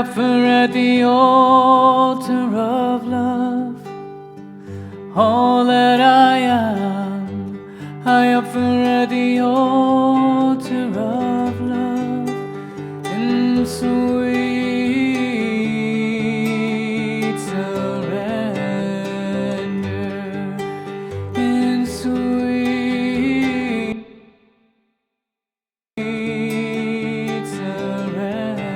offer at the altar of love all that I am. I offer at the altar of love in sweet surrender, in sweet surrender.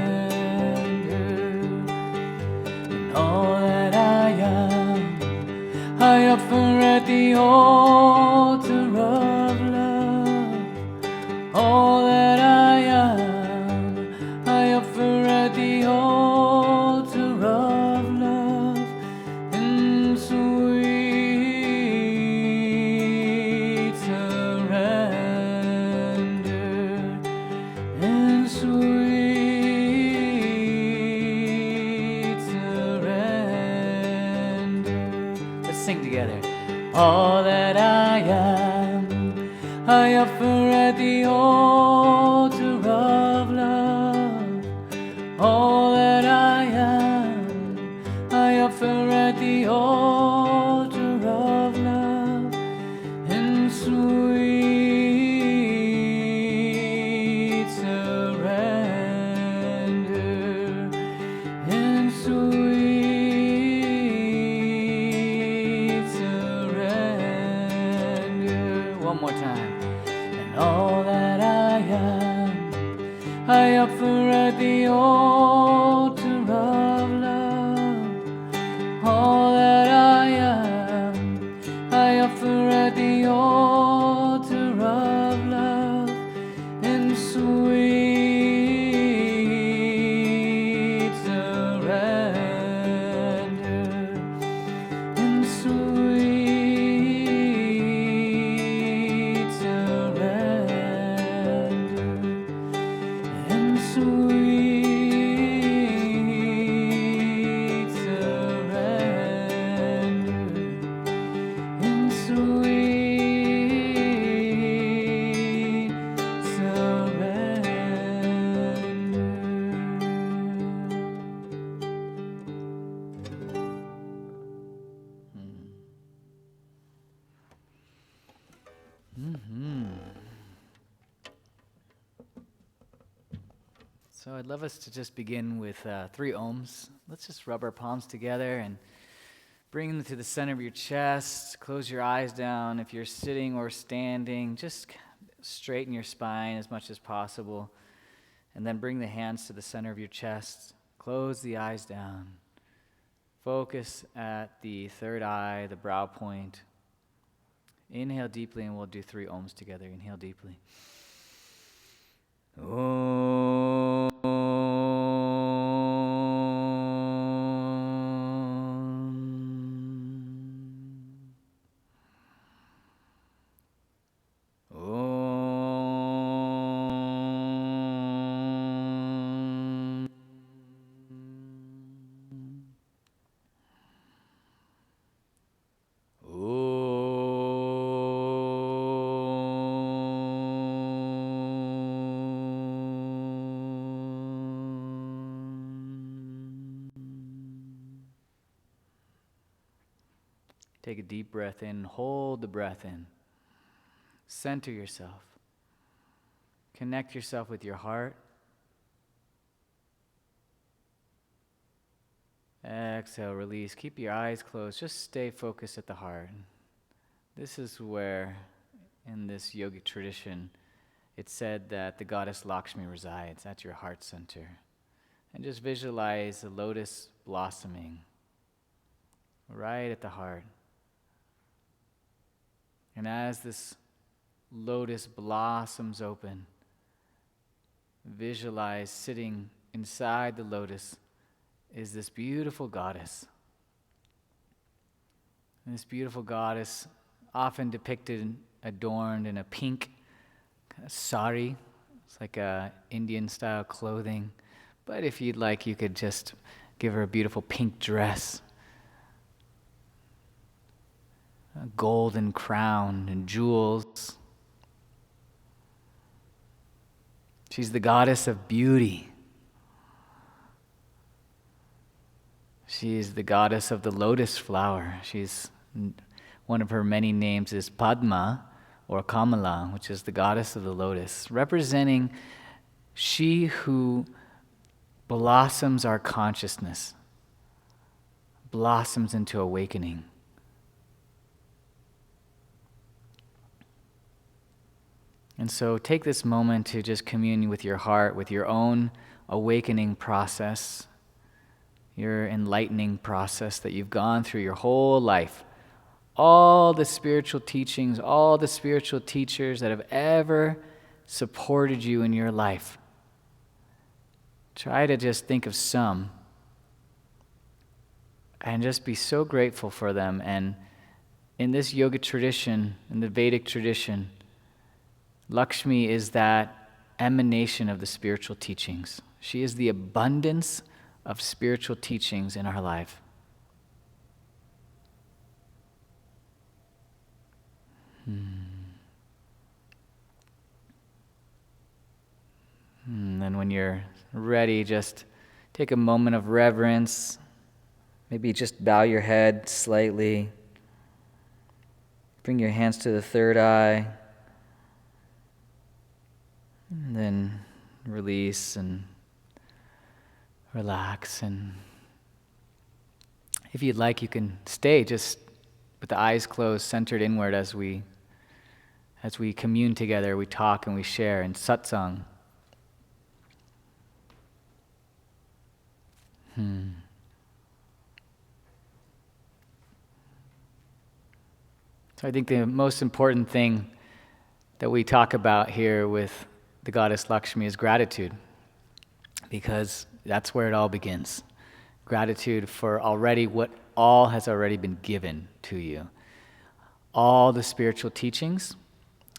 All that I am, I offer at the altar of love. All that I am, I offer at the altar of love in sweet surrender, in sweet surrender. Let's sing together. All that I am, I offer at the altar of love. All that I am, I offer at the altar of love in sweet surrender, in sweet surrender. One more time. And all that I am, I offer at the altar of love. All that I am, I offer at the altar of love in sweet surrender, in sweet surrender, in sweet surrender, in sweet surrender. So I'd love us to just begin with 3 ohms. Let's just rub our palms together and bring them to the center of your chest. Close your eyes down. If you're sitting or standing, just straighten your spine as much as possible. And then bring the hands to the center of your chest. Close the eyes down. Focus at the third eye, the brow point. Inhale deeply, and we'll do 3 ohms together. Inhale deeply. Om. Take a deep breath in, hold the breath in. Center yourself. Connect yourself with your heart. Exhale, release. Keep your eyes closed. Just stay focused at the heart. This is where, in this yogic tradition, it's said that the goddess Lakshmi resides at your heart center. And just visualize the lotus blossoming right at the heart. And as this lotus blossoms open, visualize sitting inside the lotus is this beautiful goddess. And this beautiful goddess, often depicted, adorned in a pink kind of sari. It's like a Indian-style clothing. But if you'd like, you could just give her a beautiful pink dress. A golden crown and jewels. She's the goddess of beauty. She's the goddess of the lotus flower. One of her many names is Padma or Kamala, which is the goddess of the lotus, representing she who blossoms our consciousness, blossoms into awakening. And so take this moment to just commune with your heart, with your own awakening process, your enlightening process that you've gone through your whole life. All the spiritual teachings, all the spiritual teachers that have ever supported you in your life. Try to just think of some and just be so grateful for them. And in this yoga tradition, in the Vedic tradition, Lakshmi is that emanation of the spiritual teachings. She is the abundance of spiritual teachings in our life. And then when you're ready, just take a moment of reverence. Maybe just bow your head slightly. Bring your hands to the third eye. And then release and relax. And if you'd like, you can stay just with the eyes closed, centered inward as we commune together, we talk and we share in satsang. So I think the most important thing that we talk about here with the goddess Lakshmi is gratitude, because that's where it all begins. Gratitude for what all has already been given to you. All the spiritual teachings,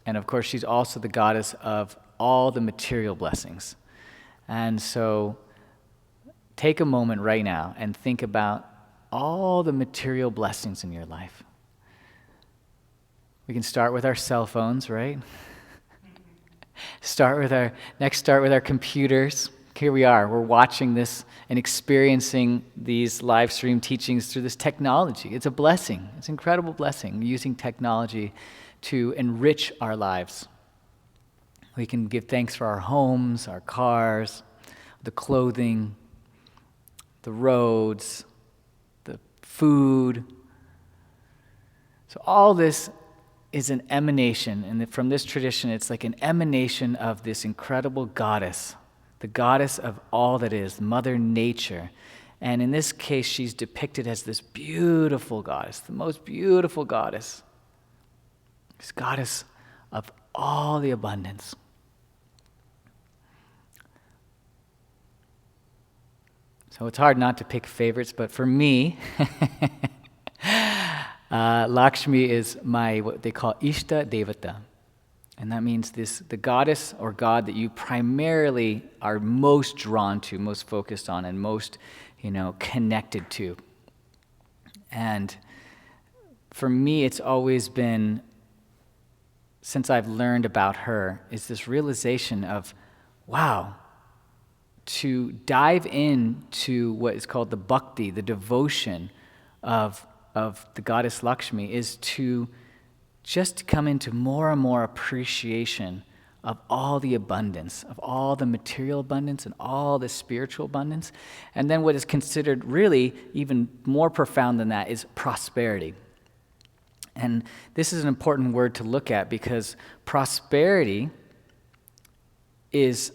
and of course she's also the goddess of all the material blessings. And so take a moment right now and think about all the material blessings in your life. We can start with our cell phones, right? Start with our computers. Here we are, we're watching this and experiencing these live stream teachings through this technology. It's a blessing, it's an incredible blessing, using technology to enrich our lives. We can give thanks for our homes, our cars, the clothing, the roads, the food. So all this is an emanation, and from this tradition, it's like an emanation of this incredible goddess, the goddess of all that is, Mother Nature. And in this case, she's depicted as this beautiful goddess, the most beautiful goddess, this goddess of all the abundance. So it's hard not to pick favorites, but for me, Lakshmi is what they call Ishta Devata. And that means the goddess or god that you primarily are most drawn to, most focused on, and most, connected to. And for me, it's always been, since I've learned about her, is this realization of, wow, to dive into what is called the bhakti, the devotion of the goddess Lakshmi, is to just come into more and more appreciation of all the abundance, of all the material abundance and all the spiritual abundance. And then what is considered really even more profound than that is prosperity. And this is an important word to look at, because prosperity is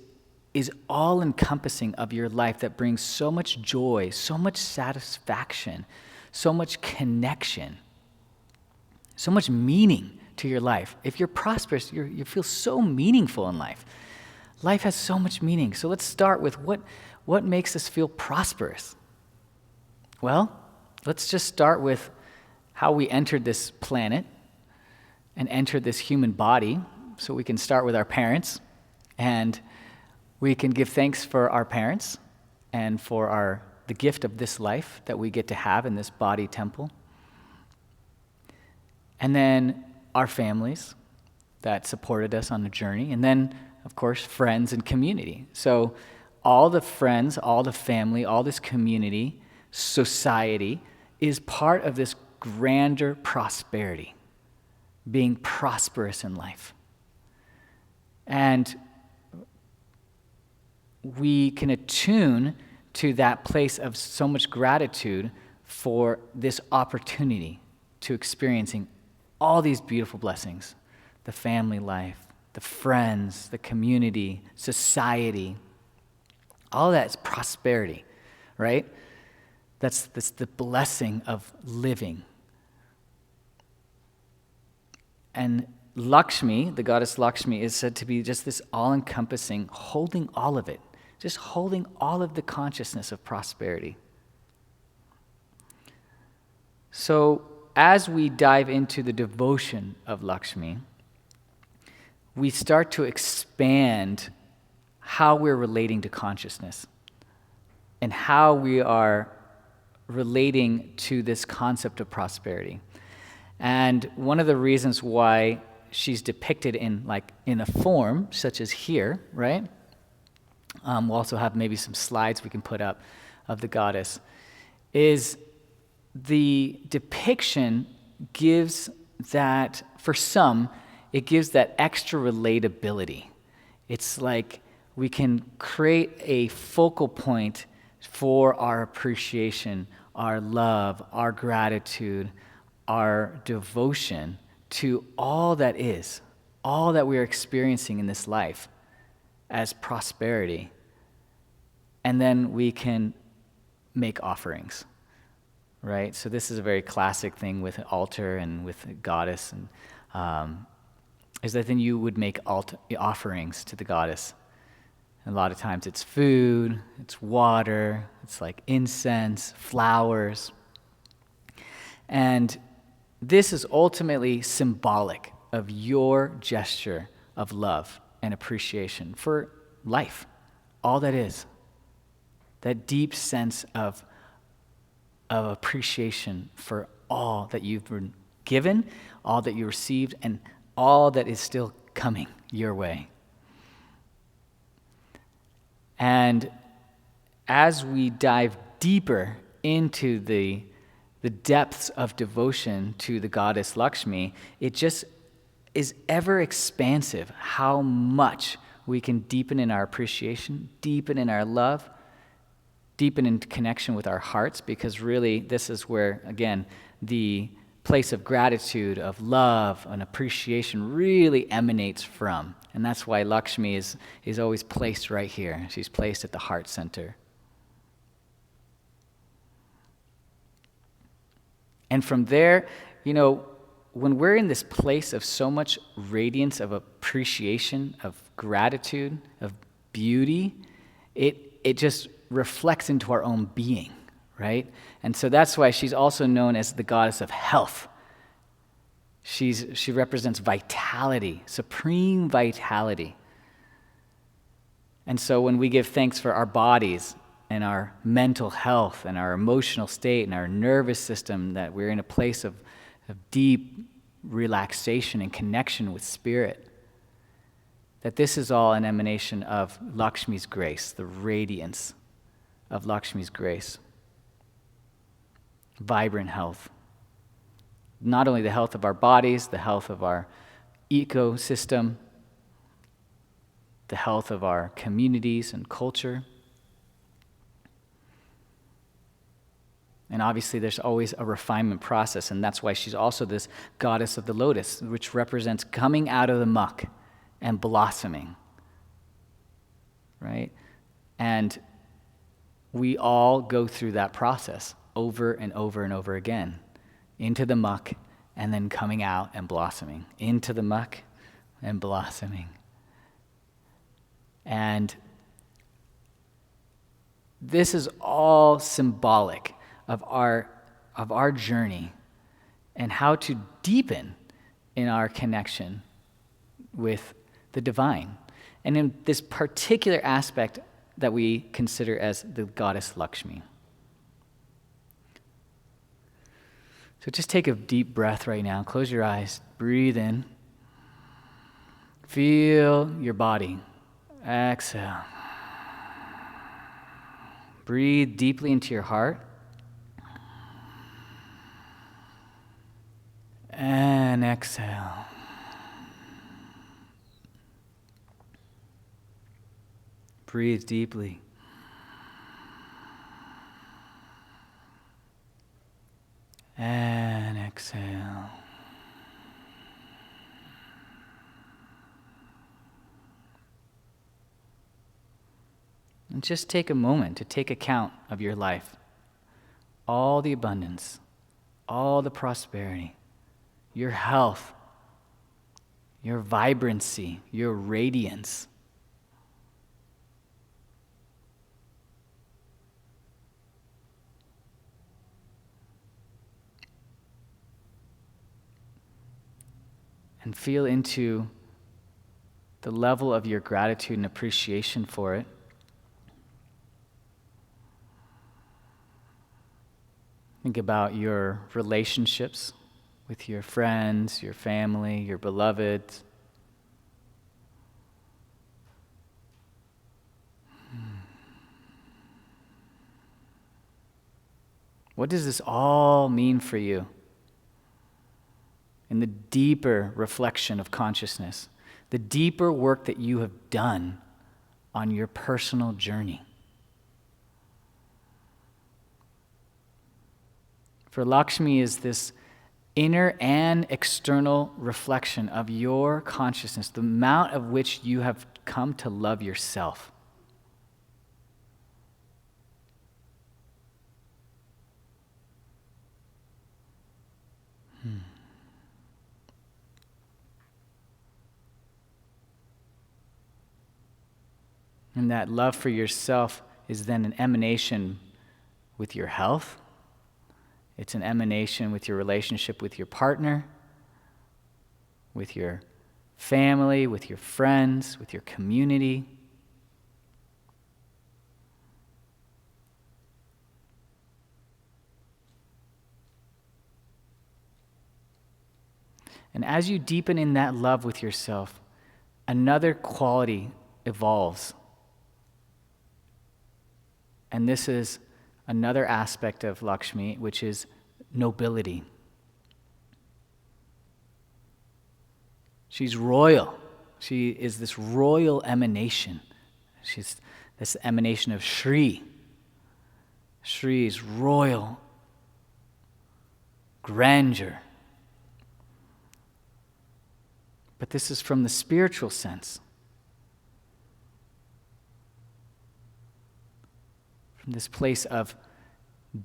all-encompassing of your life, that brings so much joy, so much satisfaction, so much connection, so much meaning to your life. If you're prosperous, you feel so meaningful in life. Life has so much meaning. So let's start with what makes us feel prosperous. Well, let's just start with how we entered this planet and entered this human body. So we can start with our parents, and we can give thanks for our parents and for the gift of this life that we get to have in this body temple. And then our families that supported us on the journey. And then, of course, friends and community. So all the friends, all the family, all this community society is part of this grander prosperity, being prosperous in life. And we can attune to that place of so much gratitude for this opportunity to experiencing all these beautiful blessings, the family life, the friends, the community, society. All that is prosperity, right? That's the blessing of living. And Lakshmi, the goddess Lakshmi, is said to be just this all-encompassing, holding all of it, just holding all of the consciousness of prosperity. So as we dive into the devotion of Lakshmi, we start to expand how we're relating to consciousness and how we are relating to this concept of prosperity. And one of the reasons why she's depicted in a form such as here, right? We'll also have maybe some slides we can put up of the goddess, is the depiction gives that, for some, it gives that extra relatability. It's like we can create a focal point for our appreciation, our love, our gratitude, our devotion to all that is, all that we are experiencing in this life as prosperity. And then we can make offerings, right? So this is a very classic thing with an altar and with a goddess, and is that then you would make offerings to the goddess. And a lot of times it's food, it's water, it's like incense, flowers. And this is ultimately symbolic of your gesture of love and appreciation for life, all that is. That deep sense of appreciation for all that you've been given, all that you received, and all that is still coming your way. And as we dive deeper into the depths of devotion to the goddess Lakshmi, it just is ever expansive how much we can deepen in our appreciation, deepen in our love, deepen in connection with our hearts, because really this is where, again, the place of gratitude, of love, and appreciation really emanates from. And that's why Lakshmi is always placed right here. She's placed at the heart center. And from there, when we're in this place of so much radiance of appreciation, of gratitude, of beauty, it just reflects into our own being, right? And so that's why she's also known as the goddess of health. She represents vitality, supreme vitality. And so when we give thanks for our bodies and our mental health and our emotional state and our nervous system, that we're in a place of deep relaxation and connection with spirit, that this is all an emanation of Lakshmi's grace, the radiance of Lakshmi's grace. Vibrant health. Not only the health of our bodies, the health of our ecosystem, the health of our communities and culture. And obviously there's always a refinement process, and that's why she's also this goddess of the lotus, which represents coming out of the muck and blossoming, right? And we all go through that process over and over and over again, into the muck and then coming out and blossoming, into the muck and blossoming. And this is all symbolic of our journey and how to deepen in our connection with the divine. And in this particular aspect that we consider as the goddess Lakshmi. So just take a deep breath right now. Close your eyes. Breathe in. Feel your body. Exhale. Breathe deeply into your heart. And exhale. Breathe deeply. And exhale. And just take a moment to take account of your life. All the abundance, all the prosperity, your health, your vibrancy, your radiance. And feel into the level of your gratitude and appreciation for it. Think about your relationships with your friends, your family, your beloved. What does this all mean for you in the deeper reflection of consciousness, the deeper work that you have done on your personal journey? For Lakshmi is this inner and external reflection of your consciousness, the amount of which you have come to love yourself. And that love for yourself is then an emanation with your health. It's an emanation with your relationship with your partner, with your family, with your friends, with your community. And as you deepen in that love with yourself, another quality evolves. And this is another aspect of Lakshmi, which is nobility. She's royal. She is this royal emanation. She's this emanation of Shri. Shri is royal grandeur. But this is from the spiritual sense. From this place of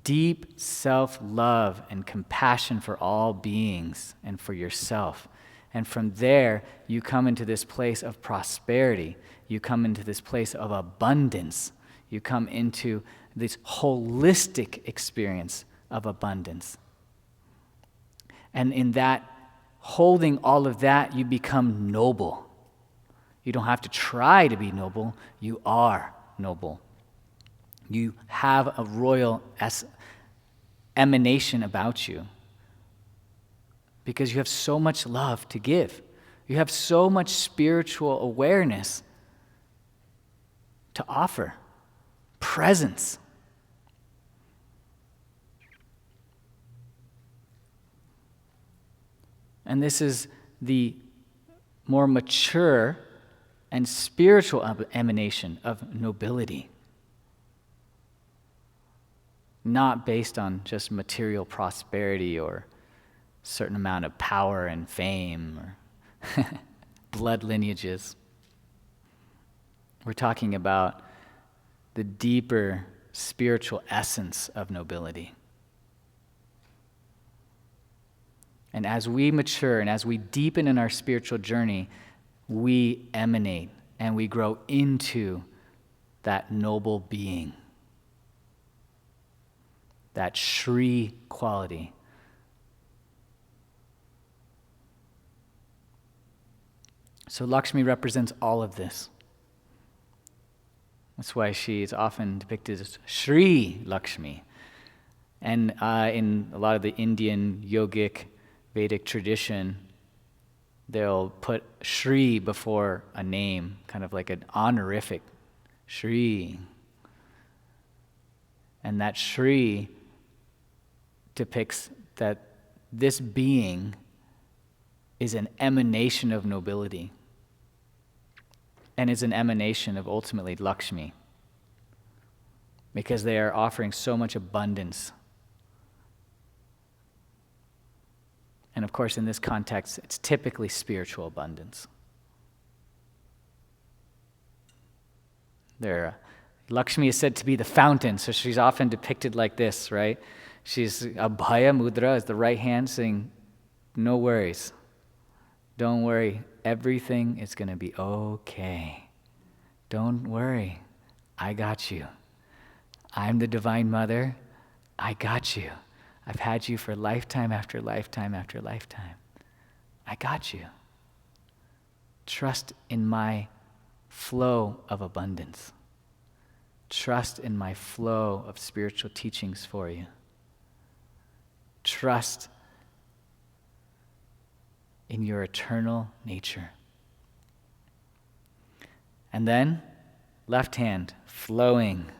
deep self-love and compassion for all beings and for yourself. And from there, you come into this place of prosperity. You come into this place of abundance. You come into this holistic experience of abundance. And in that, holding all of that, you become noble. You don't have to try to be noble. You are noble. You have a royal emanation about you because you have so much love to give. You have so much spiritual awareness to offer, presence. And this is the more mature and spiritual emanation of nobility. Not based on just material prosperity or a certain amount of power and fame or blood lineages. We're talking about the deeper spiritual essence of nobility. And as we mature and as we deepen in our spiritual journey, we emanate and we grow into that noble being. That Shri quality. So Lakshmi represents all of this. That's why she is often depicted as Shri Lakshmi. And in a lot of the Indian yogic Vedic tradition, they'll put Shri before a name, kind of like an honorific Shri. And that Shri depicts that this being is an emanation of nobility and is an emanation of ultimately Lakshmi, because they are offering so much abundance. And of course, in this context, it's typically spiritual abundance. Lakshmi is said to be the fountain, so she's often depicted like this, right? She's Abhaya Mudra is the right hand saying, no worries. Don't worry. Everything is going to be okay. Don't worry. I got you. I'm the Divine Mother. I got you. I've had you for lifetime after lifetime after lifetime. I got you. Trust in my flow of abundance. Trust in my flow of spiritual teachings for you. Trust in your eternal nature. And then, left hand, flowing,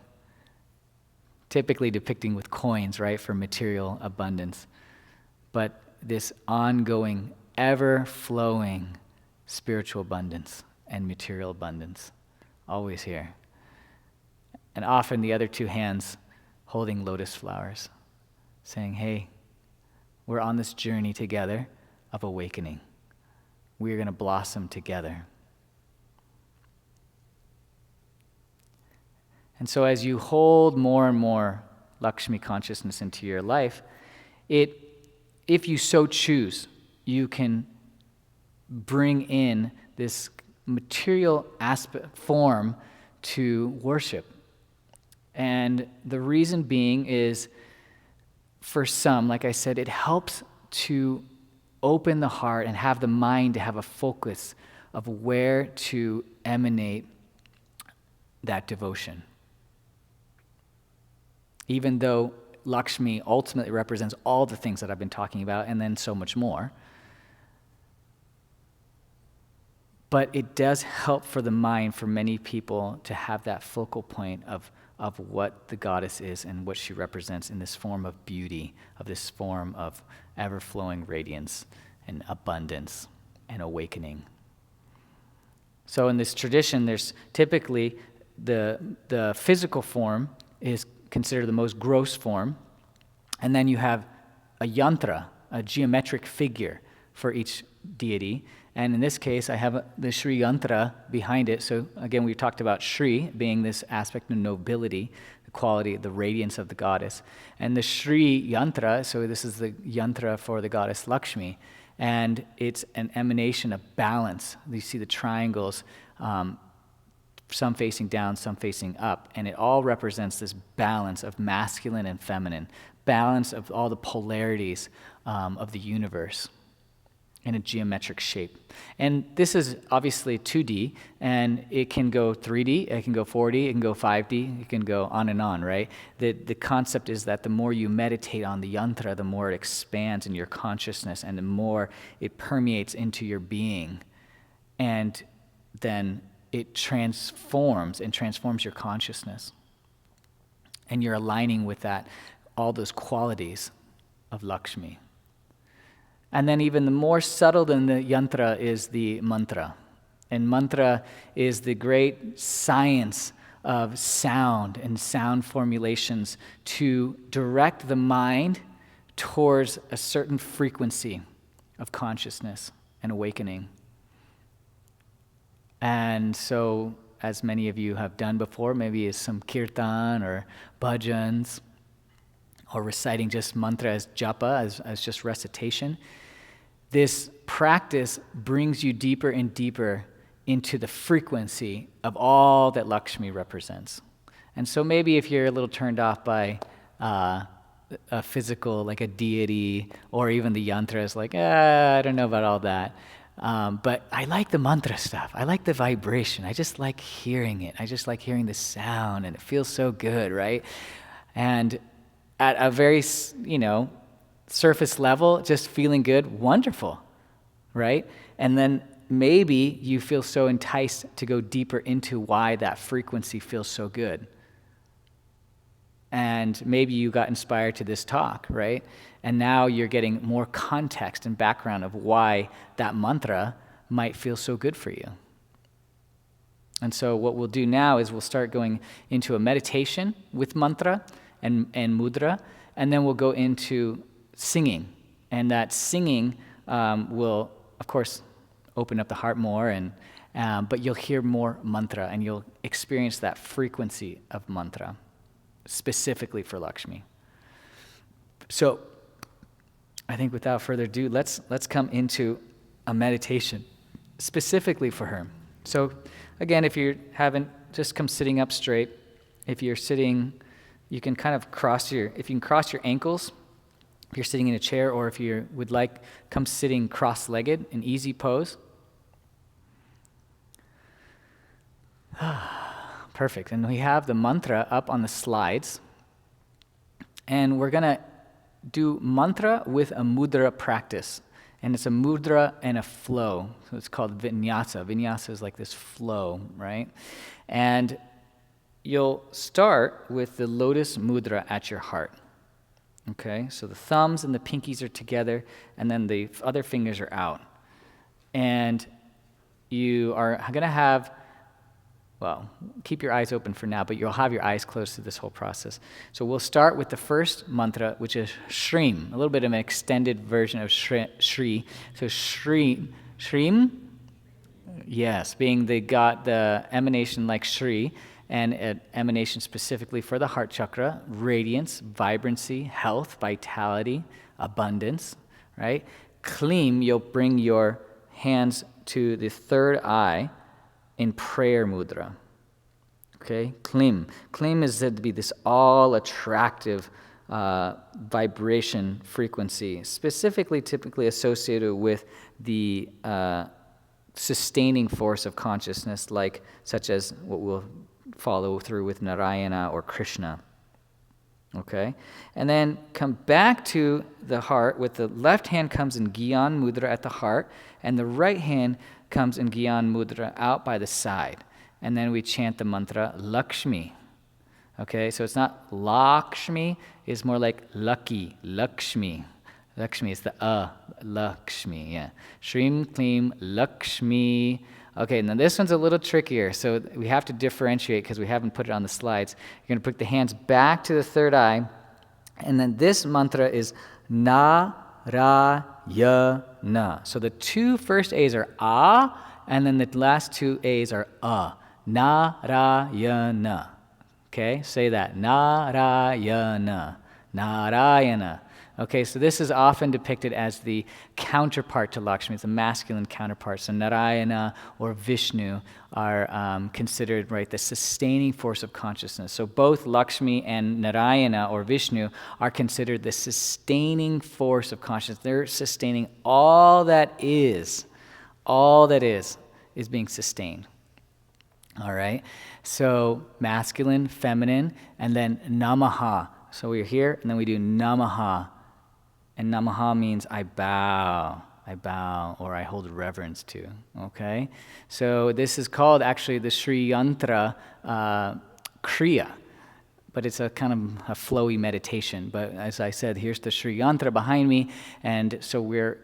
typically depicting with coins, right, for material abundance. But this ongoing, ever-flowing spiritual abundance and material abundance, always here. And often the other two hands holding lotus flowers, saying, hey, we're on this journey together of awakening. We're going to blossom together. And so as you hold more and more Lakshmi consciousness into your life, if you so choose, you can bring in this material form to worship. And the reason being is, for some, like I said, it helps to open the heart and have the mind to have a focus of where to emanate that devotion. Even though Lakshmi ultimately represents all the things that I've been talking about and then so much more. But it does help for the mind, for many people, to have that focal point of what the goddess is and what she represents in this form of beauty, of this form of ever-flowing radiance and abundance and awakening. So in this tradition, there's typically the physical form is considered the most gross form, and then you have a yantra, a geometric figure for each deity. And in this case, I have the Shri Yantra behind it. So again, we talked about Shri being this aspect of nobility, the quality, the radiance of the goddess. And the Shri Yantra, so this is the yantra for the goddess Lakshmi, and it's an emanation of balance. You see the triangles, some facing down, some facing up, and it all represents this balance of masculine and feminine, balance of all the polarities of the universe in a geometric shape. And this is obviously 2D, and it can go 3D, it can go 4D, it can go 5D, it can go on and on, right? The concept is that the more you meditate on the yantra, the more it expands in your consciousness, and the more it permeates into your being. And then it transforms your consciousness. And you're aligning with that, all those qualities of Lakshmi. And then even the more subtle than the yantra is the mantra. And mantra is the great science of sound and sound formulations to direct the mind towards a certain frequency of consciousness and awakening. And so, as many of you have done before, maybe it's some kirtan or bhajans, or reciting just mantra as japa, as just recitation. This practice brings you deeper and deeper into the frequency of all that Lakshmi represents. And so maybe if you're a little turned off by a physical, like a deity, or even the yantras, like, I don't know about all that. But I like the mantra stuff. I like the vibration. I just like hearing it. I just like hearing the sound, and it feels so good, right? And at a very, surface level, just feeling good, wonderful, right? And then maybe you feel so enticed to go deeper into why that frequency feels so good. And maybe you got inspired to this talk, right? And now you're getting more context and background of why that mantra might feel so good for you. And so what we'll do now is we'll start going into a meditation with mantra and mudra, and then we'll go into singing. And that singing will, of course, open up the heart more, but you'll hear more mantra, and you'll experience that frequency of mantra, specifically for Lakshmi. So I think without further ado, let's come into a meditation specifically for her. So again, if you haven't, just come sitting up straight. If you're sitting, you can kind of cross your ankles if you're sitting in a chair, or if you would like, come sitting cross-legged, an easy pose. Perfect. And we have the mantra up on the slides. And we're going to do mantra with a mudra practice. And it's a mudra and a flow. So it's called vinyasa. Vinyasa is like this flow, right? And you'll start with the lotus mudra at your heart. Okay? So the thumbs and the pinkies are together, and then the other fingers are out. And you are going to have, well, keep your eyes open for now, but you'll have your eyes closed through this whole process. So we'll start with the first mantra, which is Shrim, a little bit of an extended version of Shri. So Shrim, yes, being the emanation like Shri, and an emanation specifically for the heart chakra, radiance, vibrancy, health, vitality, abundance, right? Klim, you'll bring your hands to the third eye in prayer mudra. Okay, Klim. Klim is said to be this all-attractive vibration frequency, specifically typically associated with the sustaining force of consciousness, such as what we'll follow through with Narayana or Krishna. Okay, and then come back to the heart. With the left hand comes in Gyan mudra at the heart, and the right hand comes in Gyan mudra out by the side. And then we chant the mantra Lakshmi. Okay, so it's not Lakshmi, it's more like lucky, Lakshmi. Lakshmi is the Lakshmi, yeah. Shrim, Klim, Lakshmi. Okay, now this one's a little trickier, so we have to differentiate because we haven't put it on the slides. You're going to put the hands back to the third eye, and then this mantra is Na, Ra, Ya, Na. So the two first A's are A, and then the last two A's are Na, Ra, Ya, Na. Okay, say that. Narayana. Narayana. Okay, so this is often depicted as the counterpart to Lakshmi. It's a masculine counterpart. So Narayana or Vishnu are considered, right, the sustaining force of consciousness. So both Lakshmi and Narayana or Vishnu are considered the sustaining force of consciousness. They're sustaining all that is. All that is being sustained. All right, so masculine, feminine, and then namaha. So we're here, and then we do namaha. And namaha means I bow, or I hold reverence to, okay? So this is called actually the Sri Yantra Kriya, but it's a kind of a flowy meditation. But as I said, here's the Sri Yantra behind me, and so we're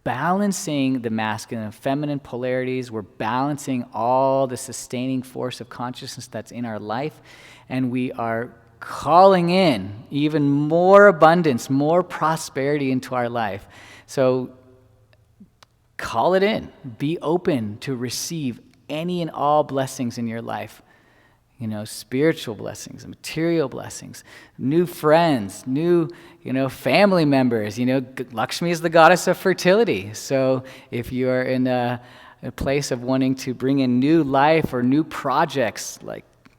balancing the masculine and feminine polarities. We're balancing all the sustaining force of consciousness that's in our life, and we are calling in even more abundance, more prosperity into our life. So call it in. Be open to receive any and all blessings in your life. You know, spiritual blessings, material blessings, new friends, new, family members. Lakshmi is the goddess of fertility. So if you're in a place of wanting to bring in new life or new projects,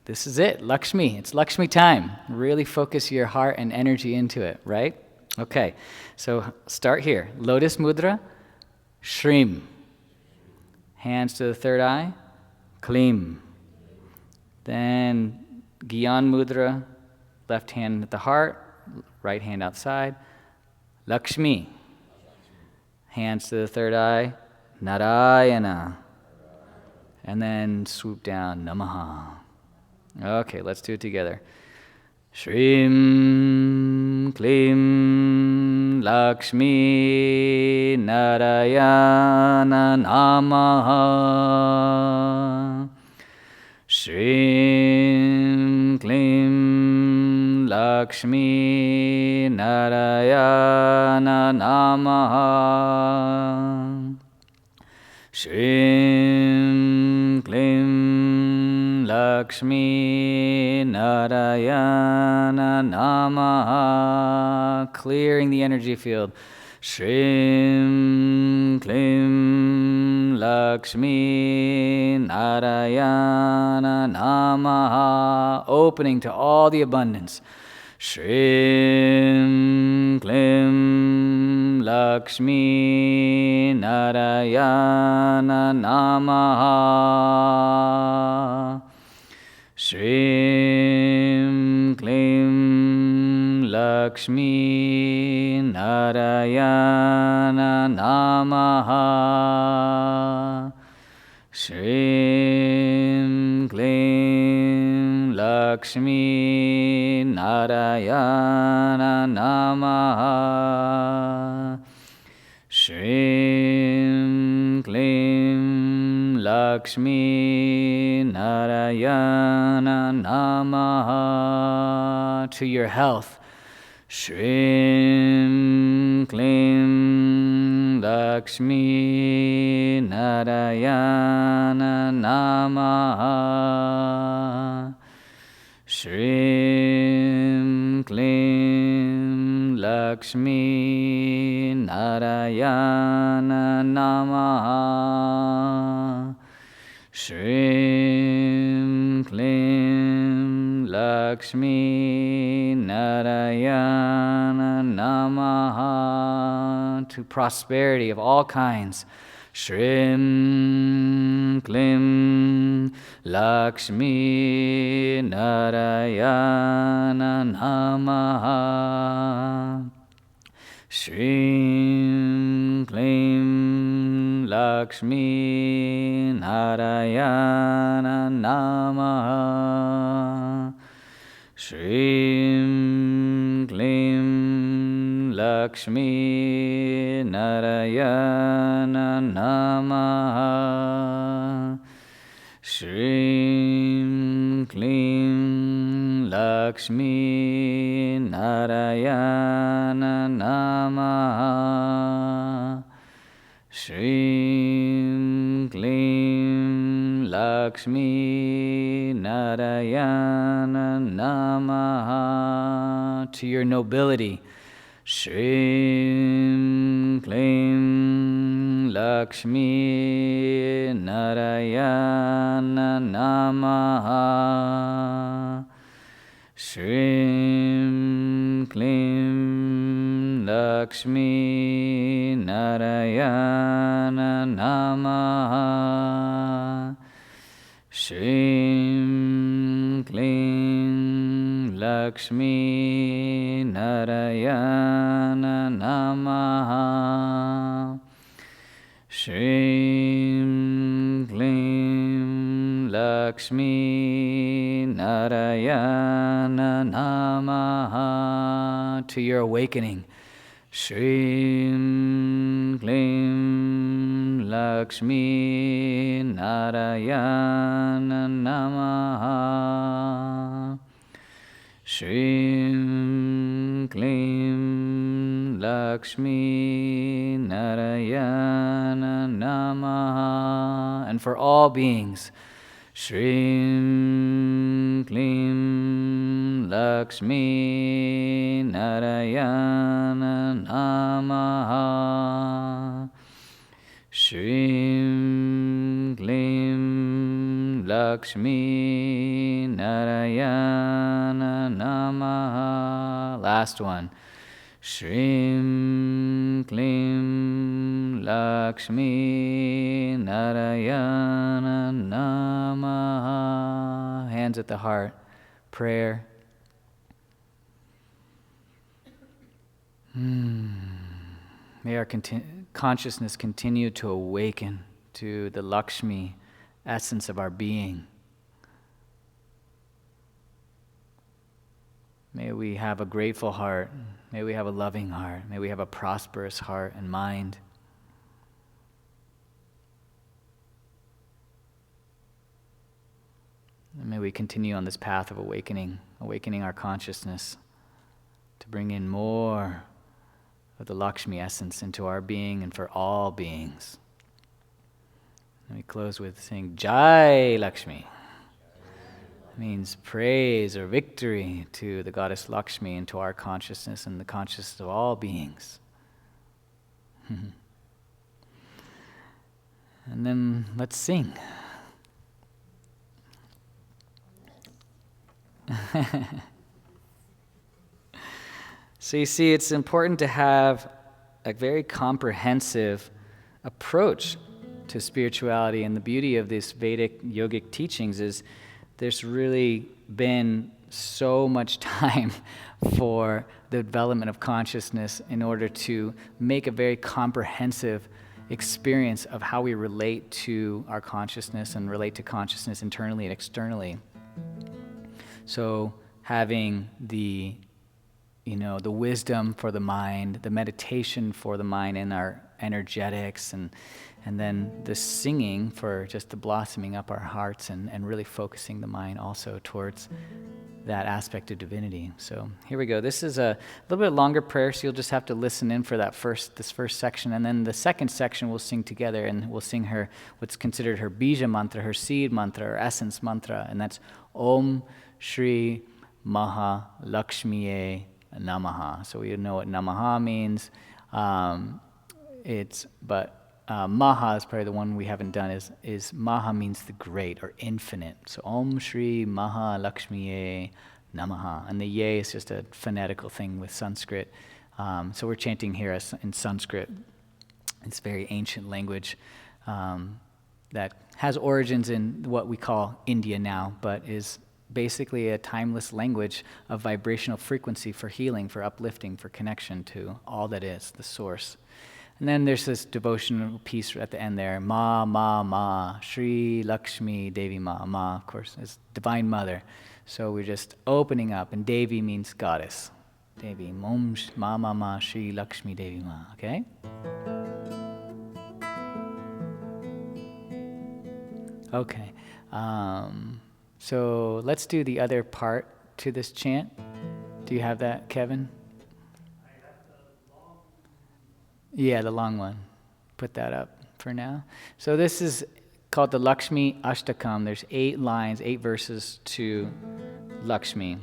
this is it, Lakshmi. It's Lakshmi time. Really focus your heart and energy into it, right? Okay, so start here. Lotus mudra, Shrim. Hands to the third eye, Klim. Then Gyan mudra, left hand at the heart, right hand outside, Lakshmi. Hands to the third eye, Narayana. And then swoop down, Namaha. Okay, let's do it together. Shrim Klim Lakshmi Narayana Namaha. Shrim Klim Lakshmi Narayana Namaha. Shrim Klim Lakshmi Narayana Namaha. Clearing the energy field. Shrim Klim Lakshmi Narayana Namaha. Opening to all the abundance. Shrim Klim Lakshmi Narayana Namaha. Shrim Klim Lakshmi Narayana Namaha. Shrim Klim Lakshmi Narayana Namaha. Shrim Klim Lakshmi Narayana Namaha. To your health. Shrim Klim Lakshmi Narayana Namaha. Shrim Klim Lakshmi Narayana Namaha. Shrim Klim Lakshmi Narayana Namaha. To prosperity of all kinds. Shrim Klim Lakshmi Narayana Namaha. Shrim Klim Lakshmi Narayana Namaha. Shrim Klim Lakshmi Narayana Namaha. Shrim Klim Lakshmi Narayana Namaha. Shrim Klim Lakshmi Narayana Namaha. To your nobility. Shrim Klim Lakshmi Narayana Namaha. Shrim Klim Lakshmi Narayana Namaha. Shrim Klim Lakshmi Narayana Namaha. Shrim Klim Lakshmi Narayana Namaha. To your awakening. Shrim Klim Lakshmi Narayana Namaha. Shrim Klim Lakshmi Narayana Namaha. And for all beings. Shrim Klim Lakshmi Narayana Namaha. Shrim Klim Lakshmi Narayana Namaha. Last one. Shrim Klim Lakshmi Narayana Namaha. Hands at the heart. Prayer. May our consciousness continue to awaken to the Lakshmi essence of our being. May we have a grateful heart. May we have a loving heart. May we have a prosperous heart and mind. And may we continue on this path of awakening our consciousness to bring in more of the Lakshmi essence into our being and for all beings. And we close with saying Jai Lakshmi. It means praise or victory to the goddess Lakshmi and to our consciousness and the consciousness of all beings. And then let's sing. So you see, it's important to have a very comprehensive approach to spirituality, and the beauty of these Vedic yogic teachings is there's really been so much time for the development of consciousness in order to make a very comprehensive experience of how we relate to our consciousness and relate to consciousness internally and externally. So having the wisdom for the mind, the meditation for the mind and our energetics, and then the singing for just the blossoming up our hearts and really focusing the mind also towards that aspect of divinity. So here we go. This is a little bit longer prayer, so you'll just have to listen in for this first section, and then the second section we'll sing together, and we'll sing her what's considered her bija mantra, her seed mantra, or essence mantra, and that's Om Shri Maha Lakshmiye Namaha. So we know what Namaha means. Maha is probably the one we haven't done. Is Maha means the great or infinite. So Om Shri Maha Lakshmiye Namaha, and the Ye is just a phonetical thing with Sanskrit. So we're chanting here in Sanskrit. It's very ancient language that has origins in what we call India now, but is basically a timeless language of vibrational frequency for healing, for uplifting, for connection to all that is, the source. And then there's this devotional piece at the end there, Ma, Ma, Ma, Shri Lakshmi Devi Ma. Ma, of course, is Divine Mother. So we're just opening up, and Devi means goddess. Devi, Om Ma, Ma, Ma, Shri Lakshmi Devi Ma, okay? Okay. So let's do the other part to this chant. Do you have that, Kevin? I have the long one. Yeah, the long one. Put that up for now. So this is called the Lakshmi Ashtakam. There's 8 lines, 8 verses to Lakshmi.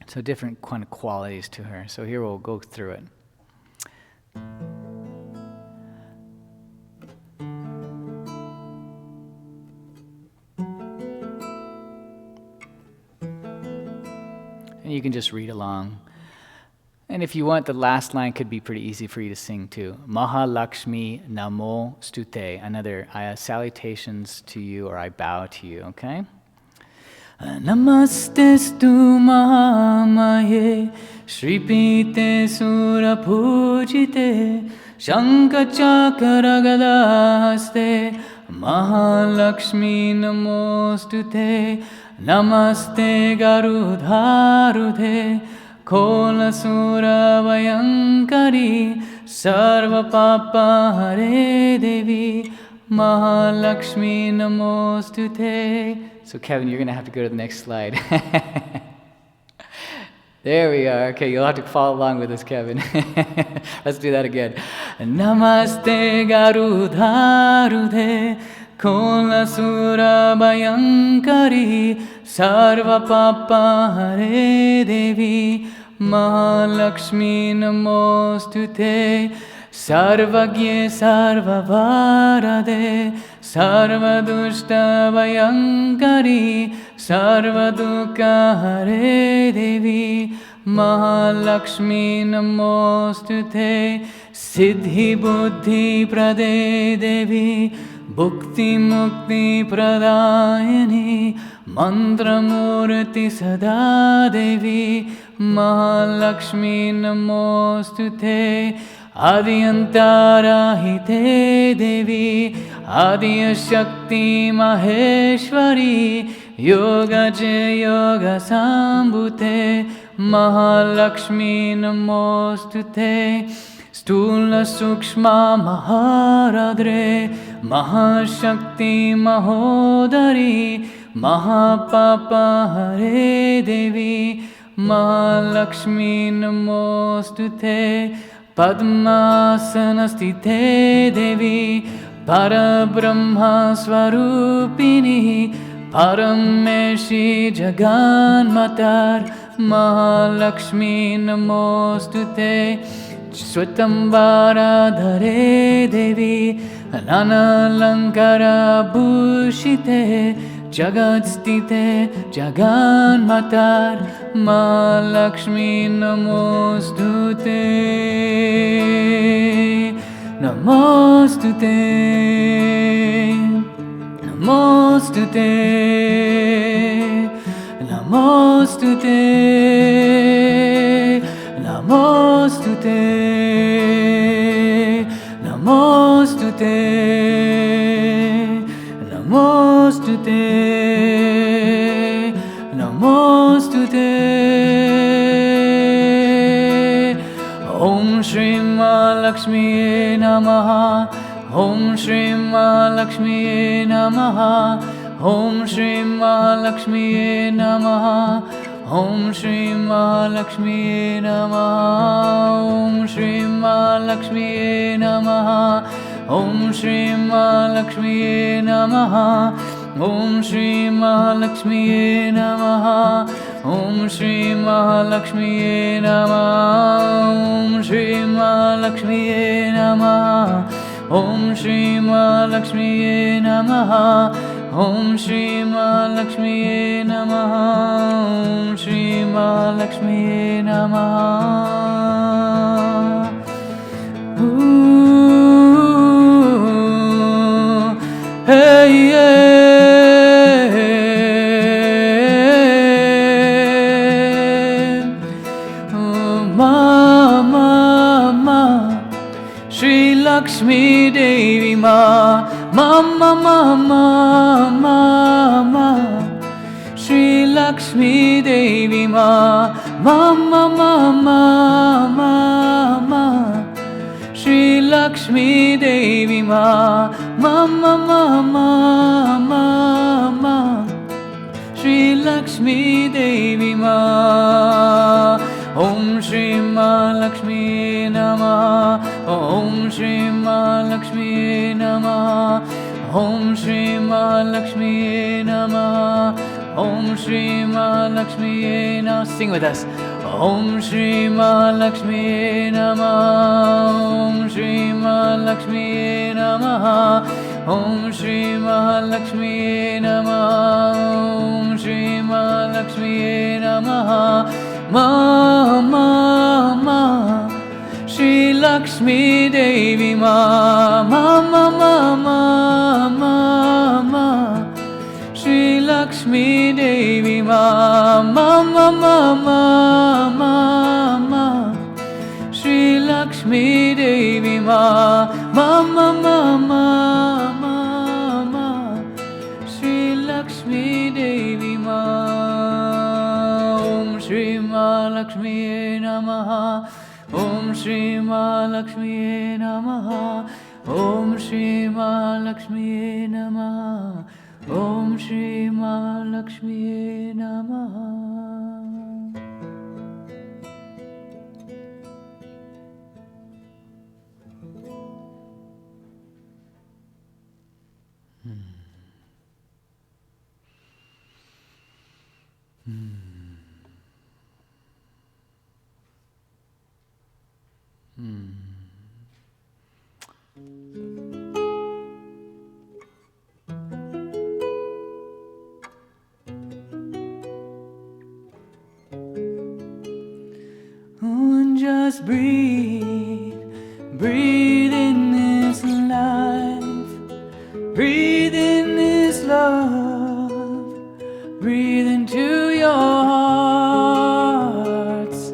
So different kind of qualities to her. So here we'll go through it. And you can just read along. And if you want, the last line could be pretty easy for you to sing too. Mahalakshmi Namo Stute. Another salutations to you, or I bow to you, okay? Namastestu Mahamaye Shripite Surapujite Shankachakaragadhaste Mahalakshmi Namostute Namaste Garudharudhe Kolasura Vayankari Sarva Papa Hare Devi Mahalakshmi Namostute. So Kevin, you're going to have to go to the next slide. There we are. Okay, you'll have to follow along with us, Kevin. Let's do that again. Namaste Garudharudhe Kolasura Bhayankari Sarva Papa Hare Devi Mahalakshmi Namostute Sarvagye Sarvavarade Sarvadushta Bhayankari Sarvadukha Hare Devi Mahalakshmi Namostute Siddhi Buddhi Prade Devi Bhukti Mukti Pradayani Mantramurti Sada Devi Mahalakshmi Namostute Adiyantara Hite Devi Adiyashakti Maheshwari Yoga Je Yoga Sambhute Mahalakshmi Namostute, Stula Sukshma Maharadre, Mahashakti Mahodari, Mahapapa Hare Devi, Mahalakshmi Namostute, Padmasanastite Devi, Parabrahma Swarupini, Parameshi Jaganmatar, Mahalakshmi Namostute, Swatambara Dhare Devi, Ananalankara Bhushite, Jagatstite Jaganmatar, Mahalakshmi Namostute, Namostute, Namostute, Namostute, Namostute, Namostute, Namostute, Namostute. Om Shri Mahalakshmi Namaha, Om Shri Mahalakshmi Namaha, Om Shri Mahalakshmi Namaha, Om Shri Mahalakshmi Namaha, Om Shri Mahalakshmi Namaha, Om Shri Mahalakshmi Namaha, Om Shri Mahalakshmi Namaha, Om Shri Mahalakshmi Namaha, Om Shri Mahalakshmi Namaha, Om Shri Mahalakshmi Namaha, Om Shri Mahalakshmi Namaha, Om Shri Mahalakshmi Namaha. Hey, yeah. Ma, ma, ma. Shri Lakshmi Devi Ma, Ma, ma, ma, ma, ma, ma. Shri Lakshmi Devi Ma, Ma, ma, ma, ma, ma, ma. Shri Lakshmi Devi Ma, Ma, ma, ma, ma, ma, ma. Shri Lakshmi Devi Ma. Om Shri Mahalakshmi Namaha, Om Shri Mahalakshmi Namaha, Om Shri Mahalakshmi Namaha, Om Shri Mahalakshmi Namaha. Sing with us. Om Shri Mahalakshmi Namaha, Om Shri Mahalakshmi Namaha, Om Shri Mahalakshmi Namaha, Om Shri Mahalakshmi Namaha. Ma, ma, ma. Shri Lakshmi Devi Ma, Ma, ma, ma, ma, ma, ma. Shri Lakshmi Devi Ma, Ma, ma, ma, ma, ma, ma. Shri Lakshmi Devi Ma, Ma, ma, ma, ma, ma, ma. Shri Lakshmi Devi Ma. Om Shri Mahalakshmi Namaha, Om Shri Mahalakshmi Namaha, Om Shri Mahalakshmi Namaha, Om Shri Mahalakshmi Namaha. Just breathe, breathe in this life, breathe in this love, breathe into your hearts.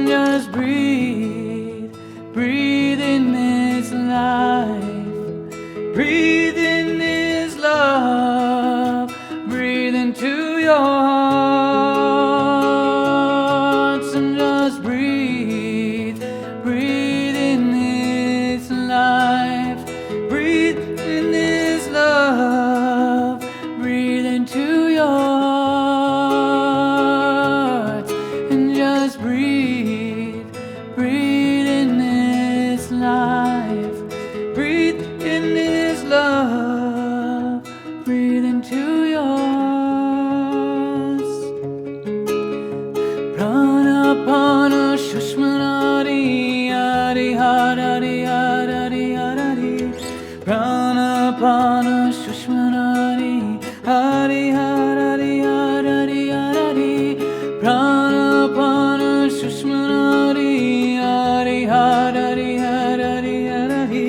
Just breathe, breathe in this life, breathe in this love, breathe into your heart. Pranapana Shushmanari Hari Hari Hari Hari Pranapana Shushmanari Hari Hari Hari Hari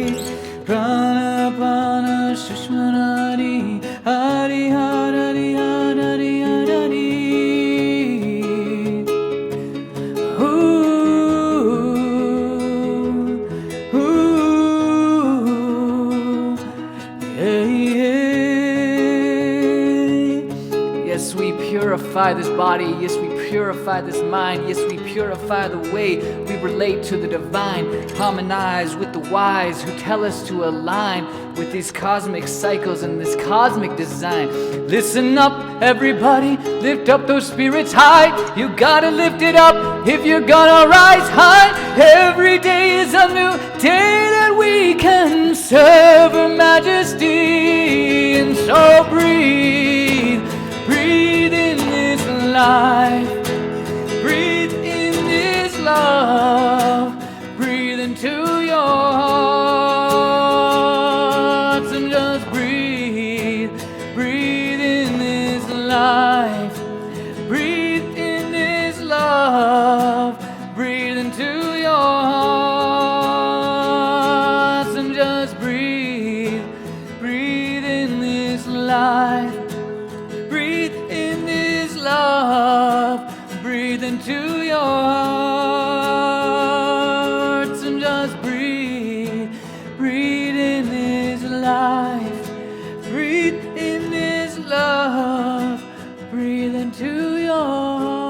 Pranapana Shushmanari Hari Hari Hari Hari Yes, we purify this body. Yes, we purify this mind. Yes, we purify the way we relate to the divine. Harmonize with the wise who tell us to align with these cosmic cycles and this cosmic design. Listen up, everybody. Lift up those spirits high. You gotta lift it up if you're gonna rise high. Every day is a new day that we can serve Her Majesty. And so breathe. Breathe in this life. Breathe in this love. Breathe into your hearts and just breathe. Breathe in this life. Breathe in this love. Breathe into your hearts and just breathe. Breathe in this life. Breathe in this love. Breathe into your hearts and just breathe. Breathe in this life. Breathe in this love. Breathe into your hearts.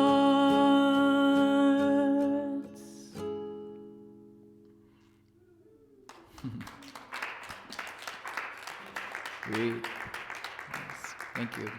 Breathe. Yes. Thank you.